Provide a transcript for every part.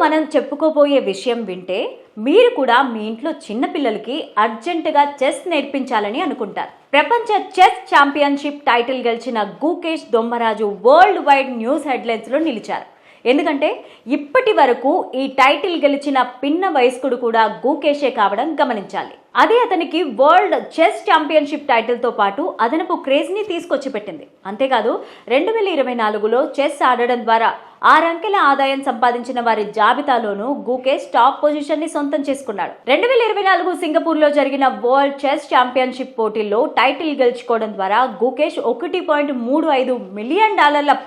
మనం చెప్పుకోబోయే విషయం వింటే మీరు కూడా మీ ఇంట్లో చిన్న పిల్లలకి అర్జెంటుగా చెస్ నేర్పించాలని అనుకుంటారు. ప్రపంచ చెస్ ఛాంపియన్షిప్ టైటిల్ గెలిచిన Gukesh Dommaraju world wide news హెడ్లైన్స్లో నిలిచారు. ఎందుకంటే ఇప్పటి వరకు ఈ టైటిల్ గెలిచిన పిన్న వయస్కుడు కూడా గుకేషే కావడం గమనించాలి. అది అతనికి వరల్డ్ చెస్ ఛాంపియన్షిప్ టైటిల్తో పాటు అదనపు క్రేజ్ని తీసుకొచ్చి పెట్టింది. అంతేకాదు 2024లో చెస్ ఆడడం ద్వారా 6 అంకెల ఆదాయం సంపాదించిన వారి జాబితాలోనూ గుకేష్ టాప్ పొజిషన్ ని సొంతం చేసుకున్నాడు. 2024 సింగపూర్లో జరిగిన వరల్డ్ చెస్ ఛాంపియన్షిప్ పోటీల్లో టైటిల్ గెలుచుకోవడం ద్వారా గుకేష్ $1.35 మిలియన్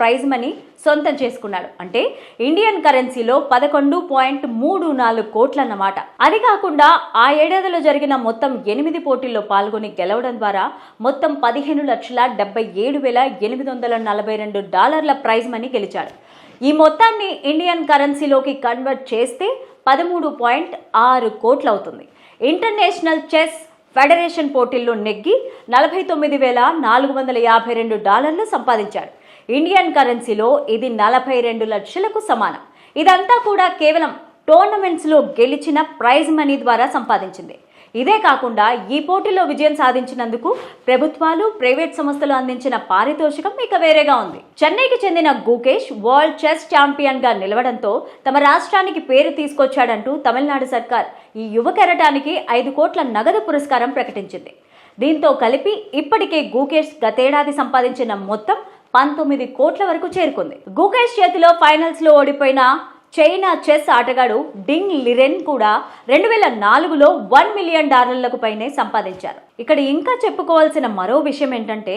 ప్రైజ్ మనీ సొంతం చేసుకున్నాడు. అంటే ఇండియన్ కరెన్సీలో 11.34 కోట్లన్నమాట. అది కాకుండా ఆ ఏడాదిలో జరిగిన మొత్తం 8 పోటీల్లో పాల్గొని గెలవడం ద్వారా మొత్తం $15,77,842 ప్రైజ్ మనీ గెలిచాడు. ఈ మొత్తాన్ని ఇండియన్ కరెన్సీలోకి కన్వర్ట్ చేస్తే 13.6 కోట్లు అవుతుంది. ఇంటర్నేషనల్ చెస్ ఫెడరేషన్ పోటీల్లో నెగ్గి $42,452 సంపాదించాడు. ఇండియన్ కరెన్సీలో ఇది 42 లక్షలకు సమానం. ఇదంతా కూడా కేవలం టోర్నమెంట్స్లో గెలిచిన ప్రైజ్ మనీ ద్వారా సంపాదించింది. ఇదే కాకుండా ఈ పోటీలో విజయం సాధించినందుకు ప్రభుత్వాలు, ప్రైవేట్ సంస్థలు అందించిన పారితోషికం ఇక వేరేగా ఉంది. చెన్నైకి చెందిన గుకేష్ వరల్డ్ చెస్ ఛాంపియన్ గా నిలవడంతో తమ రాష్ట్రానికి పేరు తీసుకొచ్చాడంటూ తమిళనాడు సర్కార్ ఈ యువ కెరటానికి 5 కోట్ల నగదు పురస్కారం ప్రకటించింది. దీంతో కలిపి ఇప్పటికే గుకేష్ గతేడాది సంపాదించిన మొత్తం 19 కోట్ల వరకు చేరుకుంది. గుకేష్ చేతిలో ఫైనల్స్ లో ఓడిపోయిన చైనా చెస్ ఆటగాడు డింగ్ లిరెన్ కూడా 2004లో $1 మిలియన్ పైనే సంపాదించారు. ఇక్కడ ఇంకా చెప్పుకోవాల్సిన మరో విషయం ఏంటంటే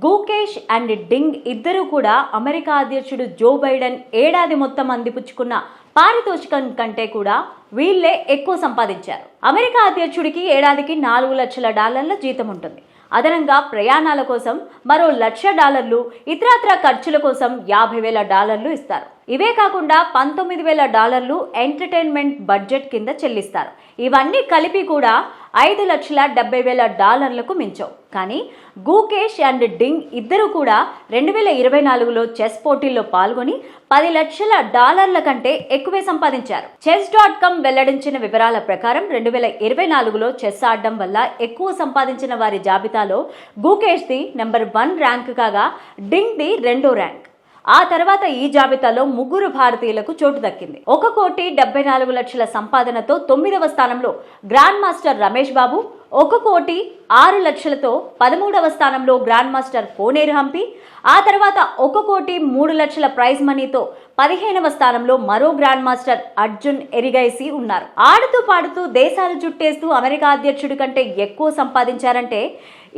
గుకేష్ అండ్ డింగ్ ఇద్దరు కూడా అమెరికా అధ్యక్షుడు జో బైడెన్ ఏడాది మొత్తం అందిపుచ్చుకున్న పారితోషికం కంటే కూడా వీళ్లే ఎక్కువ సంపాదించారు. అమెరికా అధ్యక్షుడికి ఏడాదికి $4 లక్షల జీతం ఉంటుంది. అదనంగా ప్రయాణాల కోసం మరో $1,00,000, ఇతరత్ర ఖర్చుల కోసం $50,000 ఇస్తారు. ఇవే కాకుండా $19,000 ఎంటర్టైన్మెంట్ బడ్జెట్ కింద చెల్లిస్తారు. ఇవన్నీ కలిపి కూడా $5,70,000 మించవు. కానీ గుకేష్ అండ్ డింగ్ ఇద్దరు కూడా 2024లో చెస్ పోటీల్లో పాల్గొని $10 లక్షల కంటే ఎక్కువే సంపాదించారు. chess.com వెల్లడించిన వివరాల ప్రకారం 2024లో చెస్ ఆడడం వల్ల ఎక్కువ సంపాదించిన వారి జాబితాలో గుకేష్ ది నెంబర్ 1 ర్యాంక్ కాగా డింగ్ ది 2వ ర్యాంక్. ఆ తర్వాత ఈ జాబితాలో 3 భారతీయులకు చోటు దక్కింది. 1,74,00,000 సంపాదనతో 9వ స్థానంలో గ్రాండ్ మాస్టర్ రమేష్ బాబు, 1,06,00,000తో 13వ స్థానంలో గ్రాండ్ మాస్టర్ కోనేరు హంపి, ఆ తర్వాత 1,03,00,000 ప్రైజ్ మనీతో 15వ స్థానంలో మరో గ్రాండ్ మాస్టర్ అర్జున్ ఎరిగైసి ఉన్నారు. ఆడుతూ పాడుతూ దేశాలు చుట్టేస్తూ అమెరికా అధ్యక్షుడి కంటే ఎక్కువ సంపాదించారంటే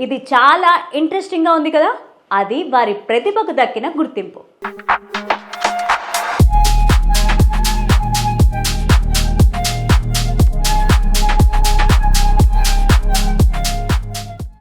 ఇది చాలా ఇంట్రెస్టింగ్ గా ఉంది కదా. అది వారి ప్రతిభకు దక్కిన గుర్తింపు.